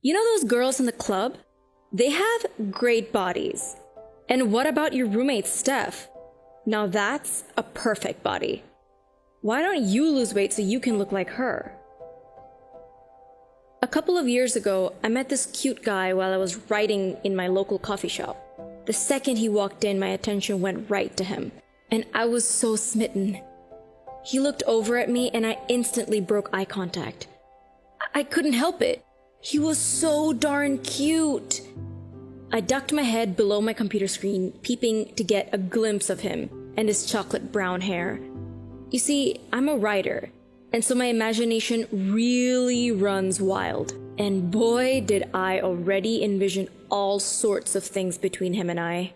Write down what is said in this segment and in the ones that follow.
You know those girls in the club? They have great bodies. And what about your roommate, Steph? Now that's a perfect body. Why don't you lose weight so you can look like her? A couple of years ago, I met this cute guy while I was writing in my local coffee shop. The second he walked in, my attention went right to him, and I was so smitten. He looked over at me and I instantly broke eye contact. I couldn't help it. He was so darn cute. I ducked my head below my computer screen, peeping to get a glimpse of him and his chocolate brown hair. You see, I'm a writer, and so my imagination really runs wild. And boy, did I already envision all sorts of things between him and I.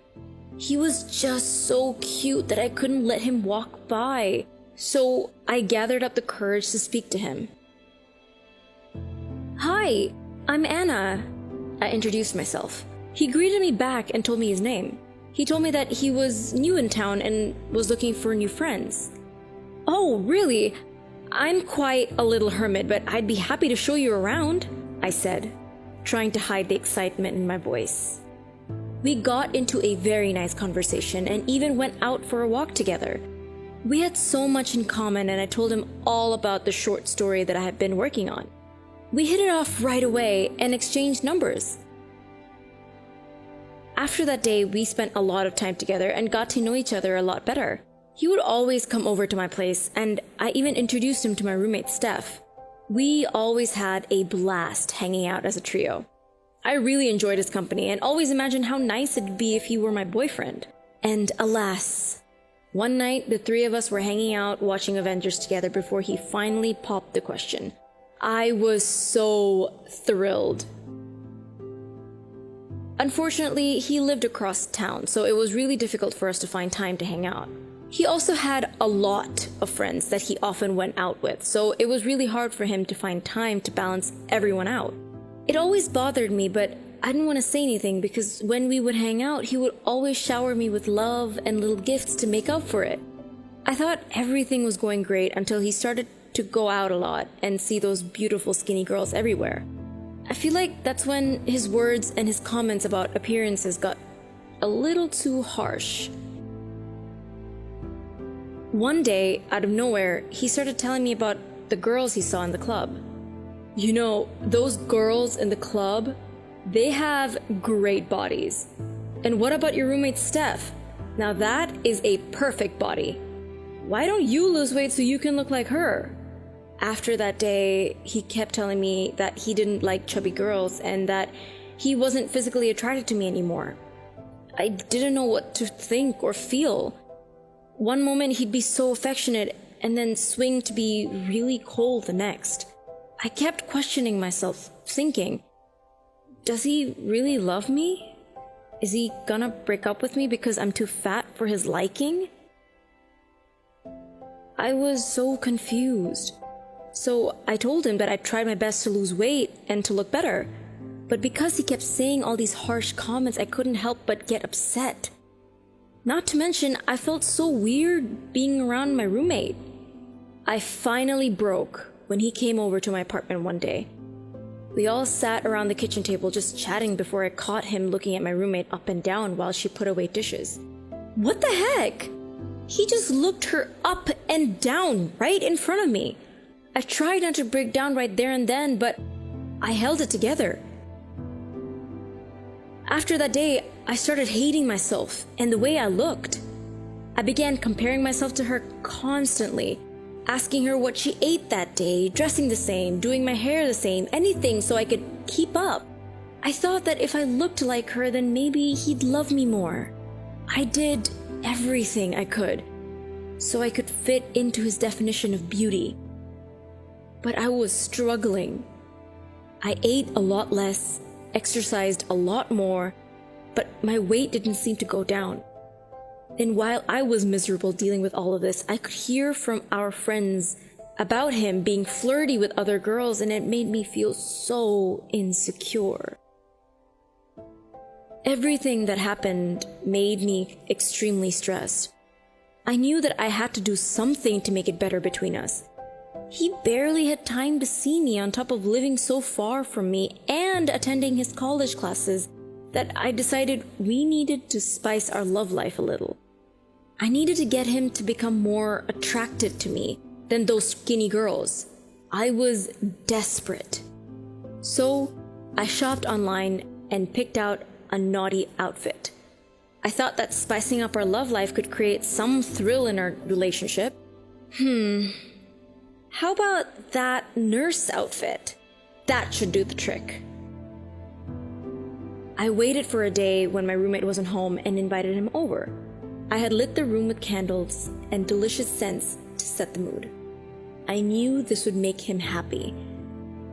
He was just so cute that I couldn't let him walk by. So I gathered up the courage to speak to him. "Hi, I'm Anna," I introduced myself. He greeted me back and told me his name. He told me that he was new in town and was looking for new friends. "Oh, really? I'm quite a little hermit, but I'd be happy to show you around," I said, trying to hide the excitement in my voice. We got into a very nice conversation and even went out for a walk together. We had so much in common, and I told him all about the short story that I had been working on. We hit it off right away and exchanged numbers. After that day, we spent a lot of time together and got to know each other a lot better. He would always come over to my place, and I even introduced him to my roommate, Steph. We always had a blast hanging out as a trio. I really enjoyed his company and always imagined how nice it'd be if he were my boyfriend. And alas, one night the three of us were hanging out watching Avengers together before he finally popped the question. I was so thrilled. Unfortunately, he lived across town, so it was really difficult for us to find time to hang out. He also had a lot of friends that he often went out with, so it was really hard for him to find time to balance everyone out. It always bothered me, but I didn't want to say anything because when we would hang out, he would always shower me with love and little gifts to make up for it. I thought everything was going great until he started to go out a lot and see those beautiful skinny girls everywhere. I feel like that's when his words and his comments about appearances got a little too harsh. One day, out of nowhere, he started telling me about the girls he saw in the club. You know, those girls in the club, they have great bodies. And what about your roommate, Steph? Now that is a perfect body. Why don't you lose weight so you can look like her? After that day, he kept telling me that he didn't like chubby girls and that he wasn't physically attracted to me anymore. I didn't know what to think or feel. One moment he'd be so affectionate and then swing to be really cold the next. I kept questioning myself, thinking, does he really love me? Is he gonna break up with me because I'm too fat for his liking? I was so confused. So I told him that I tried my best to lose weight and to look better. But because he kept saying all these harsh comments, I couldn't help but get upset. Not to mention, I felt so weird being around my roommate. I finally broke when he came over to my apartment one day. We all sat around the kitchen table just chatting before I caught him looking at my roommate up and down while she put away dishes. What the heck? He just looked her up and down right in front of me. I tried not to break down right there and then, but I held it together. After that day, I started hating myself and the way I looked. I began comparing myself to her constantly, asking her what she ate that day, dressing the same, doing my hair the same, anything so I could keep up. I thought that if I looked like her, then maybe he'd love me more. I did everything I could so I could fit into his definition of beauty. But I was struggling. I ate a lot less, exercised a lot more, but my weight didn't seem to go down. And while I was miserable dealing with all of this, I could hear from our friends about him being flirty with other girls, and it made me feel so insecure. Everything that happened made me extremely stressed. I knew that I had to do something to make it better between us. He barely had time to see me, on top of living so far from me and attending his college classes, that I decided we needed to spice our love life a little. I needed to get him to become more attracted to me than those skinny girls. I was desperate. So I shopped online and picked out a naughty outfit. I thought that spicing up our love life could create some thrill in our relationship. How about that nurse outfit? That should do the trick. I waited for a day when my roommate wasn't home and invited him over. I had lit the room with candles and delicious scents to set the mood. I knew this would make him happy.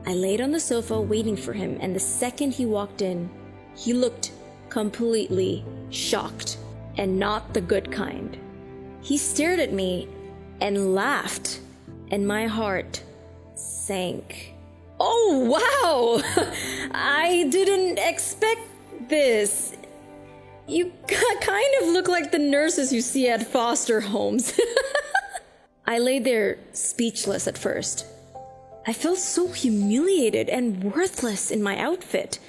I laid on the sofa waiting for him, and the second he walked in, he looked completely shocked, and not the good kind. He stared at me and laughed, and my heart sank. Oh, wow! I didn't expect this. You kind of look like the nurses you see at foster homes. I lay there speechless at first. I felt so humiliated and worthless in my outfit.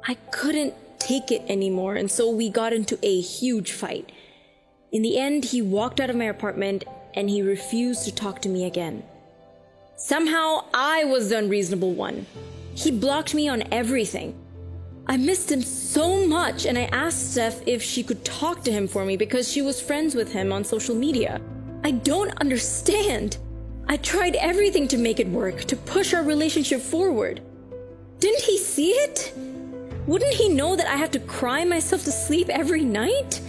I couldn't take it anymore, and so we got into a huge fight. In the end, he walked out of my apartment and he refused to talk to me again. Somehow, I was the unreasonable one. He blocked me on everything. I missed him so much, and I asked Steph if she could talk to him for me because she was friends with him on social media. I don't understand. I tried everything to make it work, to push our relationship forward. Didn't he see it? Wouldn't he know that I have to cry myself to sleep every night?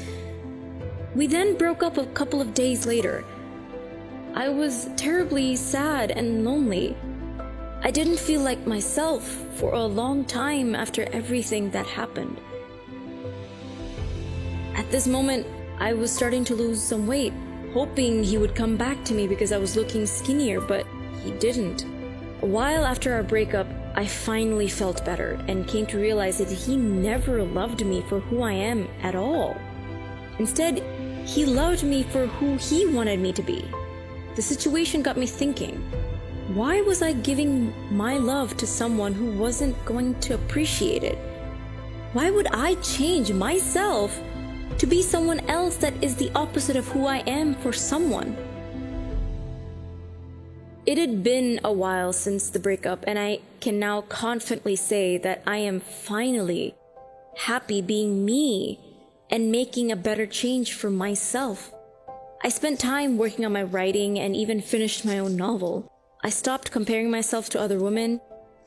We then broke up a couple of days later. I was terribly sad and lonely. I didn't feel like myself for a long time after everything that happened. At this moment, I was starting to lose some weight, hoping he would come back to me because I was looking skinnier, but he didn't. A while after our breakup, I finally felt better and came to realize that he never loved me for who I am at all. Instead, he loved me for who he wanted me to be. The situation got me thinking, why was I giving my love to someone who wasn't going to appreciate it? Why would I change myself to be someone else that is the opposite of who I am for someone? It had been a while since the breakup, and I can now confidently say that I am finally happy being me and making a better change for myself. I spent time working on my writing and even finished my own novel. I stopped comparing myself to other women,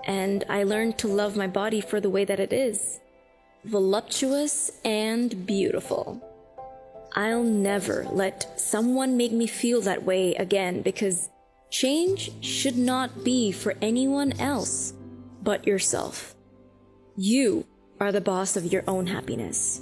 and I learned to love my body for the way that it is. Voluptuous and beautiful. I'll never let someone make me feel that way again, because change should not be for anyone else but yourself. You are the boss of your own happiness.